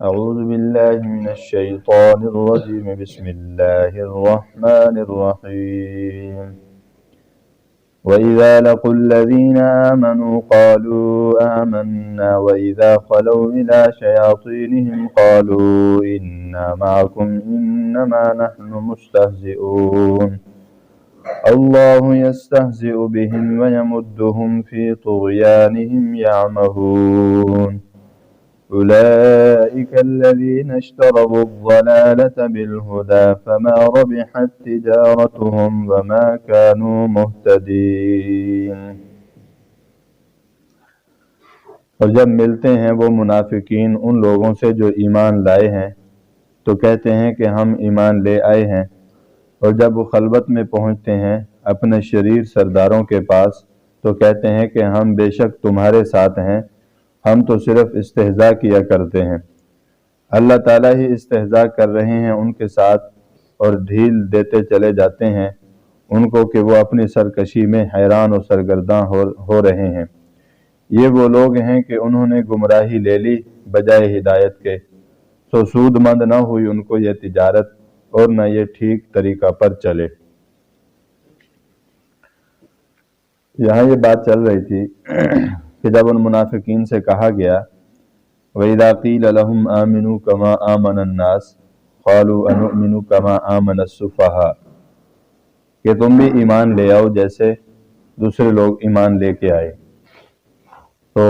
أعوذ بالله من الشيطان الرجيم بسم الله الرحمن الرحيم وإذا لقوا الذين آمنوا قالوا آمنا وإذا خلوا إلى شياطينهم قالوا إنا معكم إنما نحن مستهزئون الله يستهزئ بهم ويمدهم في طغيانهم يعمهون أولئك الذين اشتروا الضلالة بالهدى فما ربحت تجارتهم وما كانوا مهتدين۔ اور جب ملتے ہیں وہ منافقین ان لوگوں سے جو ایمان لائے ہیں تو کہتے ہیں کہ ہم ایمان لے آئے ہیں، اور جب وہ خلوت میں پہنچتے ہیں اپنے شریر سرداروں کے پاس تو کہتے ہیں کہ ہم بے شک تمہارے ساتھ ہیں، ہم تو صرف استہزاء کیا کرتے ہیں۔ اللہ تعالیٰ ہی استہزاء کر رہے ہیں ان کے ساتھ اور ڈھیل دیتے چلے جاتے ہیں ان کو کہ وہ اپنی سرکشی میں حیران و سرگرداں ہو رہے ہیں۔ یہ وہ لوگ ہیں کہ انہوں نے گمراہی لے لی بجائے ہدایت کے، سو سود مند نہ ہوئی ان کو یہ تجارت اور نہ یہ ٹھیک طریقہ پر چلے۔ یہاں یہ بات چل رہی تھی کہ جب ان منافقین سے کہا گیا وَإِذَا قِيلَ لَهُمْ آمِنُوا كَمَا آمَنَ النَّاسِ قَالُوا أَنُؤْمِنُ كَمَا آمَنَ السُّفَهَاءُ، کہ تم بھی ایمان لے آؤ جیسے دوسرے لوگ ایمان لے کے آئے۔ تو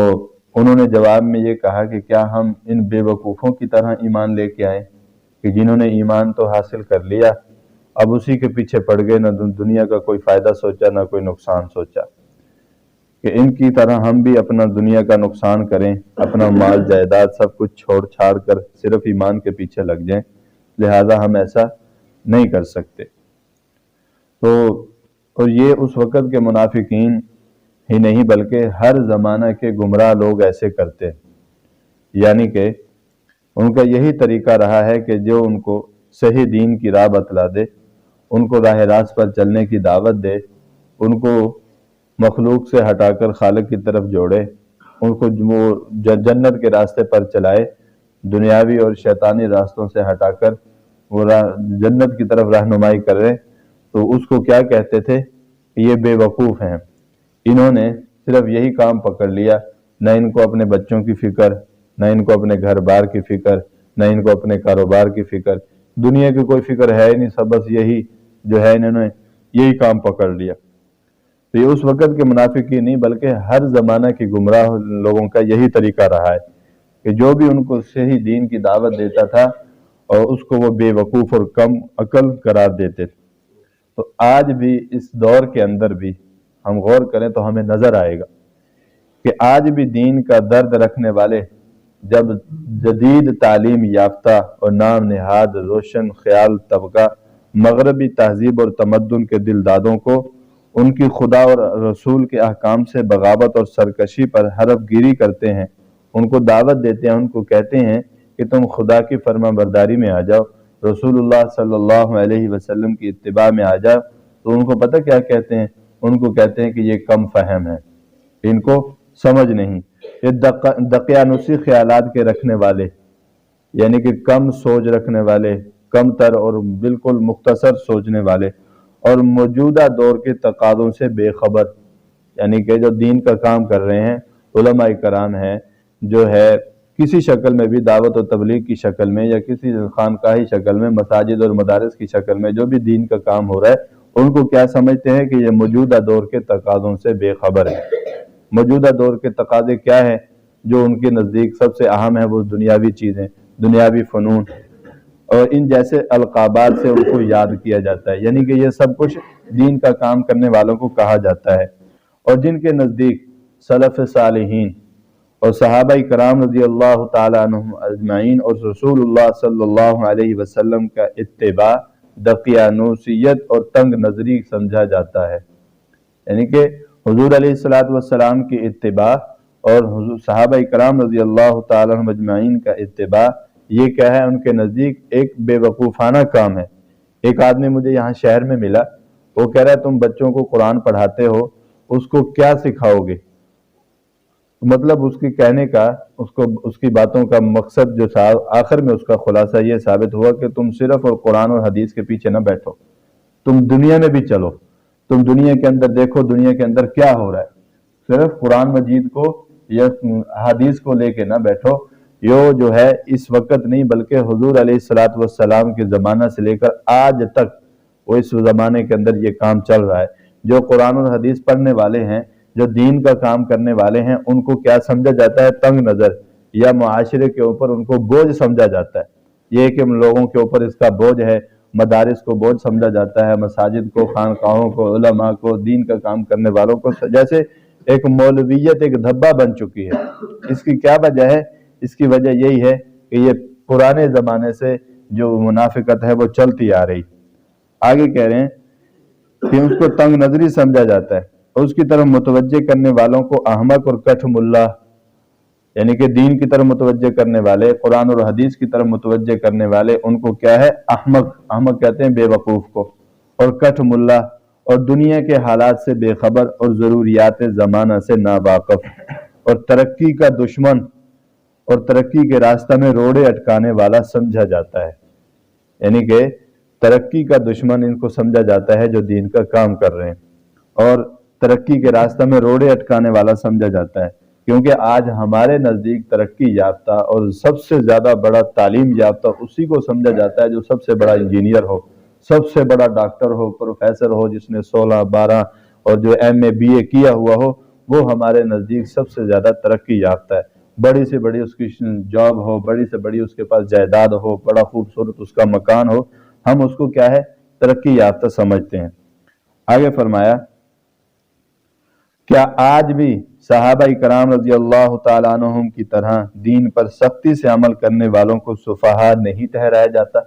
انہوں نے جواب میں یہ کہا کہ کیا ہم ان بے وقوفوں کی طرح ایمان لے کے آئیں کہ جنہوں نے ایمان تو حاصل کر لیا اب اسی کے پیچھے پڑ گئے، نہ دنیا کا کوئی فائدہ سوچا نہ کوئی نقصان سوچا، کہ ان کی طرح ہم بھی اپنا دنیا کا نقصان کریں، اپنا مال جائیداد سب کچھ چھوڑ چھاڑ کر صرف ایمان کے پیچھے لگ جائیں، لہذا ہم ایسا نہیں کر سکتے۔ تو اور یہ اس وقت کے منافقین ہی نہیں بلکہ ہر زمانہ کے گمراہ لوگ ایسے کرتے ہیں، یعنی کہ ان کا یہی طریقہ رہا ہے کہ جو ان کو صحیح دین کی راہ بتلا دے، ان کو راہ راست پر چلنے کی دعوت دے، ان کو مخلوق سے ہٹا کر خالق کی طرف جوڑے، ان کو جنت کے راستے پر چلائے، دنیاوی اور شیطانی راستوں سے ہٹا کر وہ جنت کی طرف رہنمائی کرے، تو اس کو کیا کہتے تھے کہ یہ بے وقوف ہیں، انہوں نے صرف یہی کام پکڑ لیا، نہ ان کو اپنے بچوں کی فکر، نہ ان کو اپنے گھر بار کی فکر، نہ ان کو اپنے کاروبار کی فکر، دنیا کی کوئی فکر ہے ہی نہیں، سب بس یہی جو ہے انہوں نے یہی کام پکڑ لیا۔ تو یہ اس وقت کے منافقی نہیں بلکہ ہر زمانہ کے گمراہ لوگوں کا یہی طریقہ رہا ہے کہ جو بھی ان کو صحیح دین کی دعوت دیتا تھا اور اس کو وہ بے وقوف اور کم عقل قرار دیتے تھے۔ تو آج بھی اس دور کے اندر بھی ہم غور کریں تو ہمیں نظر آئے گا کہ آج بھی دین کا درد رکھنے والے جب جدید تعلیم یافتہ اور نام نہاد روشن خیال طبقہ مغربی تہذیب اور تمدن کے دلدادوں کو ان کی خدا اور رسول کے احکام سے بغاوت اور سرکشی پر حرف گیری کرتے ہیں، ان کو دعوت دیتے ہیں، ان کو کہتے ہیں کہ تم خدا کی فرما برداری میں آ جاؤ، رسول اللہ صلی اللہ علیہ وسلم کی اتباع میں آ جاؤ، تو ان کو پتہ کیا کہتے ہیں؟ ان کو کہتے ہیں کہ یہ کم فہم ہے، ان کو سمجھ نہیں، یہ دقیانوسی خیالات کے رکھنے والے، یعنی کہ کم سوچ رکھنے والے، کم تر اور بالکل مختصر سوچنے والے اور موجودہ دور کے تقاضوں سے بے خبر، یعنی کہ جو دین کا کام کر رہے ہیں علماء کرام ہیں، جو ہے کسی شکل میں بھی دعوت و تبلیغ کی شکل میں یا کسی خانقاہی شکل میں، مساجد اور مدارس کی شکل میں جو بھی دین کا کام ہو رہا ہے، ان کو کیا سمجھتے ہیں کہ یہ موجودہ دور کے تقاضوں سے بے خبر ہے۔ موجودہ دور کے تقاضے کیا ہیں جو ان کے نزدیک سب سے اہم ہے؟ وہ دنیاوی چیزیں، دنیاوی فنون اور ان جیسے القابات سے ان کو یاد کیا جاتا ہے، یعنی کہ یہ سب کچھ دین کا کام کرنے والوں کو کہا جاتا ہے۔ اور جن کے نزدیک سلف صالحین اور صحابہ کرام رضی اللہ تعالی عنہم اجمعین اور رسول اللہ صلی اللہ علیہ وسلم کا اتباع دقیانوسیت اور تنگ نظری سمجھا جاتا ہے، یعنی کہ حضور علیہ السلام کی اتباع اور صحابہ کرام رضی اللہ تعالی عنہم اجمعین کا اتباع یہ کیا ہے؟ ان کے نزدیک ایک بے وقوفانہ کام ہے۔ ایک آدمی مجھے یہاں شہر میں ملا، وہ کہہ رہا ہے تم بچوں کو قرآن پڑھاتے ہو، اس کو کیا سکھاؤ گے؟ مطلب اس کے کہنے کا اس کی باتوں کا مقصد جو آخر میں اس کا خلاصہ یہ ثابت ہوا کہ تم صرف اور قرآن اور حدیث کے پیچھے نہ بیٹھو، تم دنیا میں بھی چلو، تم دنیا کے اندر دیکھو دنیا کے اندر کیا ہو رہا ہے، صرف قرآن مجید کو یا حدیث کو لے کے نہ بیٹھو۔ یہ جو ہے اس وقت نہیں بلکہ حضور علیہ الصلوۃ والسلام کے زمانہ سے لے کر آج تک وہ اس زمانے کے اندر یہ کام چل رہا ہے۔ جو قرآن اور حدیث پڑھنے والے ہیں، جو دین کا کام کرنے والے ہیں، ان کو کیا سمجھا جاتا ہے؟ تنگ نظر، یا معاشرے کے اوپر ان کو بوجھ سمجھا جاتا ہے۔ یہ کہ لوگوں کے اوپر اس کا بوجھ ہے، مدارس کو بوجھ سمجھا جاتا ہے، مساجد کو، خانقاہوں کو، علماء کو، دین کا کام کرنے والوں کو، جیسے ایک مولویت ایک دھبا بن چکی ہے۔ اس کی کیا وجہ ہے؟ اس کی وجہ یہی ہے کہ یہ پرانے زمانے سے جو منافقت ہے وہ چلتی آ رہی۔ آگے کہہ رہے ہیں کہ اس کو تنگ نظری سمجھا جاتا ہے، اس کی طرف متوجہ کرنے والوں کو احمق اور کٹھ ملا، یعنی کہ دین کی طرف متوجہ کرنے والے، قرآن اور حدیث کی طرف متوجہ کرنے والے، ان کو کیا ہے؟ احمق کہتے ہیں بے وقوف کو، اور کٹھ ملا، اور دنیا کے حالات سے بے خبر اور ضروریات زمانہ سے ناواقف، اور ترقی کا دشمن اور ترقی کے راستہ میں روڑے اٹکانے والا سمجھا جاتا ہے۔ یعنی کہ ترقی کا دشمن ان کو سمجھا جاتا ہے جو دین کا کام کر رہے ہیں، اور ترقی کے راستہ میں روڑے اٹکانے والا سمجھا جاتا ہے، کیونکہ آج ہمارے نزدیک ترقی یافتہ اور سب سے زیادہ بڑا تعلیم یافتہ اسی کو سمجھا جاتا ہے جو سب سے بڑا انجینئر ہو، سب سے بڑا ڈاکٹر ہو، پروفیسر ہو، جس نے 16 12 اور جو MA BA کیا ہوا ہو، وہ ہمارے نزدیک سب سے زیادہ ترقی یافتہ ہے۔ بڑی سے بڑی اس کی جاب ہو، بڑی سے بڑی اس کے پاس جائیداد ہو، بڑا خوبصورت اس کا مکان ہو، ہم اس کو کیا ہے؟ ترقی یافتہ سمجھتے ہیں۔ آگے فرمایا کیا آج بھی صحابہ کرام رضی اللہ تعالیٰ عنہم کی طرح دین پر سختی سے عمل کرنے والوں کو سفہاء نہیں ٹھہرایا جاتا؟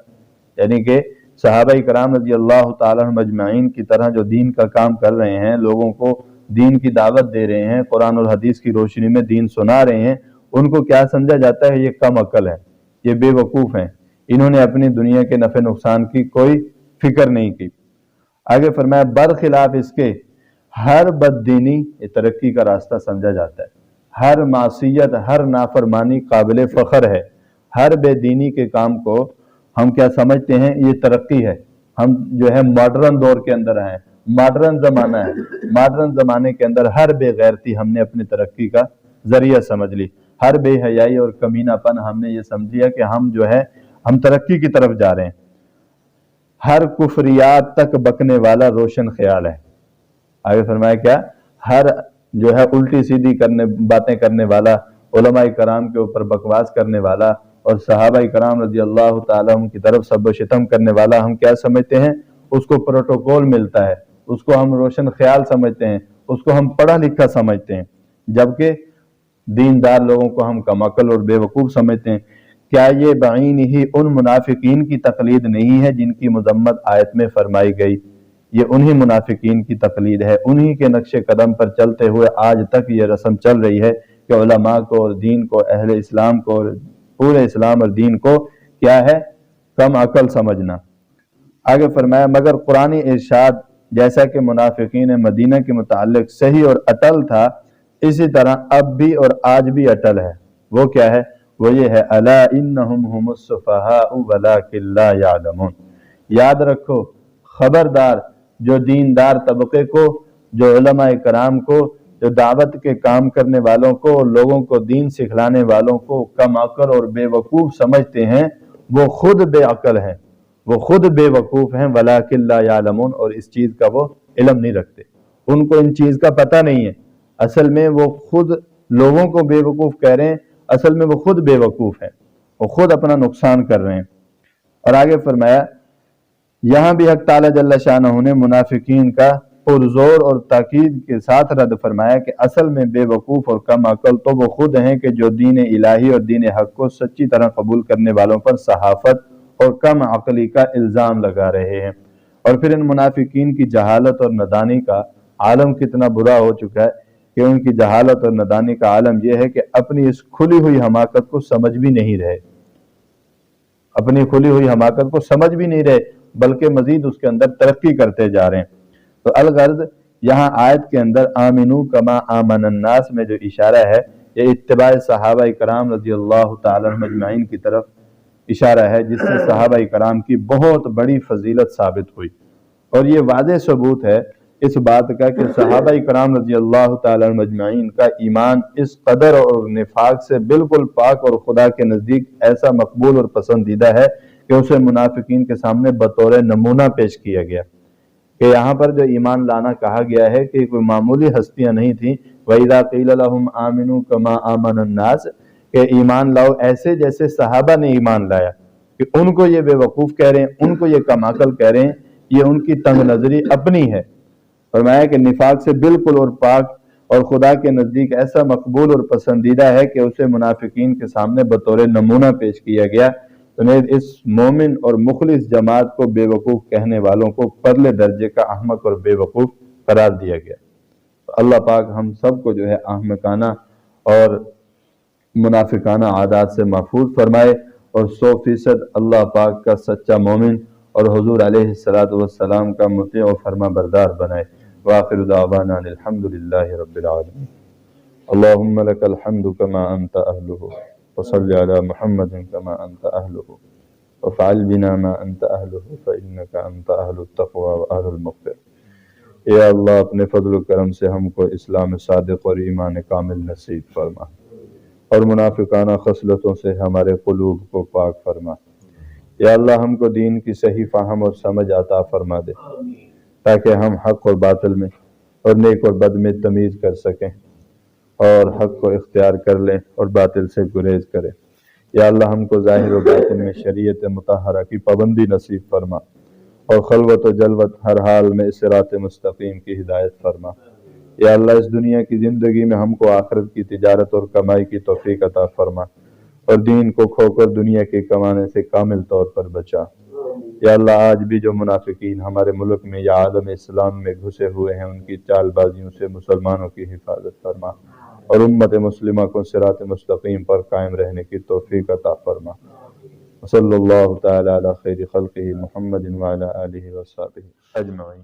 یعنی کہ صحابہ کرام رضی اللہ تعالیٰ عنہم اجمعین کی طرح جو دین کا کام کر رہے ہیں، لوگوں کو دین کی دعوت دے رہے ہیں، قرآن اور حدیث کی روشنی میں دین سنا رہے ہیں، ان کو کیا سمجھا جاتا ہے؟ یہ کم عقل ہے، یہ بے وقوف ہیں، انہوں نے اپنی دنیا کے نفع نقصان کی کوئی فکر نہیں کی۔ آگے فرمایا برخلاف اس کے ہر بددینی یہ ترقی کا راستہ سمجھا جاتا ہے، ہر معصیت، ہر نافرمانی قابل فخر ہے، ہر بے دینی کے کام کو ہم کیا سمجھتے ہیں؟ یہ ترقی ہے۔ ہم جو ہے ماڈرن دور کے اندر ہیں، ماڈرن زمانہ ہے، ماڈرن زمانے کے اندر ہر بے غیرتی ہم نے اپنی ترقی کا ذریعہ سمجھ لی، ہر بے حیائی اور کمینہ پن ہم نے یہ سمجھیا کہ ہم جو ہے ہم ترقی کی طرف جا رہے ہیں۔ ہر کفریات تک بکنے والا روشن خیال ہے۔ آگے فرمایا کیا؟ ہر جو ہے الٹی سیدھی باتیں کرنے والا، علماء کرام کے اوپر بکواس کرنے والا، اور صحابہ کرام رضی اللہ تعالیٰ عنہ کی طرف سب و شتم کرنے والا ہم کیا سمجھتے ہیں؟ اس کو پروٹوکول ملتا ہے، اس کو ہم روشن خیال سمجھتے ہیں، اس کو ہم پڑھا لکھا سمجھتے ہیں، جبکہ دیندار لوگوں کو ہم کم عقل اور بے وقوف سمجھتے ہیں۔ کیا یہ بعین ہی ان منافقین کی تقلید نہیں ہے جن کی مذمت آیت میں فرمائی گئی؟ یہ انہی منافقین کی تقلید ہے، انہی کے نقش قدم پر چلتے ہوئے آج تک یہ رسم چل رہی ہے کہ علماء کو اور دین کو، اہل اسلام کو، پورے اسلام اور دین کو کیا ہے؟ کم عقل سمجھنا۔ آگے فرمایا مگر قرآنی ارشاد جیسا کہ منافقین مدینہ کے متعلق صحیح اور اٹل تھا، اسی طرح اب بھی اور آج بھی اٹل ہے۔ وہ کیا ہے؟ وہ یہ ہے الا انہم هم السفہاء ولکن لا یعلمون۔ یاد رکھو، خبردار، جو دیندار طبقے کو، جو علماء کرام کو، جو دعوت کے کام کرنے والوں کو، لوگوں کو دین سکھلانے والوں کو کم عقل اور بے وقوف سمجھتے ہیں، وہ خود بے عقل ہیں، وہ خود بے وقوف ہیں، ولکن لا یعلمون، اور اس چیز کا وہ علم نہیں رکھتے، ان کو ان چیز کا پتہ نہیں ہے۔ اصل میں وہ خود لوگوں کو بے وقوف کہہ رہے ہیں، اصل میں وہ خود بے وقوف ہیں، وہ خود اپنا نقصان کر رہے ہیں۔ اور آگے فرمایا یہاں بھی حق تعالیٰ جل شانہ نے منافقین کا پرزور اور تاکید کے ساتھ رد فرمایا کہ اصل میں بے وقوف اور کم عقل تو وہ خود ہیں کہ جو دین الہی اور دین حق کو سچی طرح قبول کرنے والوں پر صحافت اور کم عقلی کا الزام لگا رہے ہیں۔ اور پھر ان منافقین کی جہالت اور نادانی کا عالم کتنا برا ہو چکا ہے کہ ان کی جہالت اور نادانی کا عالم یہ ہے کہ اپنی اس کھلی ہوئی حماقت کو سمجھ بھی نہیں رہے، اپنی کھلی ہوئی حماقت کو سمجھ بھی نہیں رہے، بلکہ مزید اس کے اندر ترقی کرتے جا رہے ہیں۔ تو الغرض یہاں آیت کے اندر آمنو کما آمن الناس میں جو اشارہ ہے یہ اتباع صحابہ کرام رضی اللہ تعالیٰ عنہم اجمعین کی طرف اشارہ ہے، جس سے صحابہ کرام کی بہت بڑی فضیلت ثابت ہوئی۔ اور یہ واضح ثبوت ہے اس بات کا کہ صحابہ کرام رضی اللہ تعالیٰ عنہم اجمعین کا ایمان اس قدر اور نفاق سے بالکل پاک اور خدا کے نزدیک ایسا مقبول اور پسندیدہ ہے کہ اسے منافقین کے سامنے بطور نمونہ پیش کیا گیا، کہ یہاں پر جو ایمان لانا کہا گیا ہے کہ کوئی معمولی ہستیاں نہیں تھیں۔ وَإِذَا قِيلَ لَهُمْ آمِنُوا كَمَا آمَنَ النَّاسِ، کہ ایمان لاؤ ایسے جیسے صحابہ نے ایمان لایا، کہ ان کو یہ بے وقوف کہہ رہے ہیں، ان کو یہ کم عقل کہہ رہے ہیں، یہ ان کی تنگ نظری اپنی ہے۔ فرمایا کہ نفاق سے بالکل اور پاک اور خدا کے نزدیک ایسا مقبول اور پسندیدہ ہے کہ اسے منافقین کے سامنے بطور نمونہ پیش کیا گیا۔ تو اس مومن اور مخلص جماعت کو بے وقوف کہنے والوں کو پرلے درجے کا احمق اور بے وقوف قرار دیا گیا۔ اللہ پاک ہم سب کو جو ہے احمقانہ اور منافقانہ عادات سے محفوظ فرمائے، اور 100% اللہ پاک کا سچا مومن اور حضور علیہ السلام کا مطیع و فرما بردار بنائے۔ وآخر دعوانا الحمد للہ رب العالمین۔ اللہم لک الحمد کما انت اہلہ، وصل علی محمد کما انت اہلہ، وفعل بنا ما انت اہلہ، فإنک انت اہل التقوی واہل المغفرۃ۔ اے اللہ اپنے فضل و کرم سے ہم کو اسلام صادق اور ایمان کامل نصیب فرما، اور منافقانہ خصلتوں سے ہمارے قلوب کو پاک فرما۔ یا اللہ ہم کو دین کی صحیح فہم اور سمجھ عطا فرما دے، تاکہ ہم حق اور باطل میں اور نیک اور بد میں تمیز کر سکیں، اور حق کو اختیار کر لیں اور باطل سے گریز کریں۔ یا اللہ ہم کو ظاہر و باطن میں شریعت مطہرہ کی پابندی نصیب فرما، اور خلوت و جلوت ہر حال میں صراط مستقیم کی ہدایت فرما۔ یا اللہ اس دنیا کی زندگی میں ہم کو آخرت کی تجارت اور کمائی کی توفیق عطا فرما، اور دین کو کھو کر دنیا کے کمانے سے کامل طور پر بچا۔ یا اللہ آج بھی جو منافقین ہمارے ملک میں یا عالم اسلام میں گھسے ہوئے ہیں، ان کی چال بازیوں سے مسلمانوں کی حفاظت فرما، اور امت مسلمہ کو صراط مستقیم پر قائم رہنے کی توفیق عطا فرما۔ صلی اللہ تعالی علی خیر خلقہ محمد وعلی آلہ وصحبہ اجمعین۔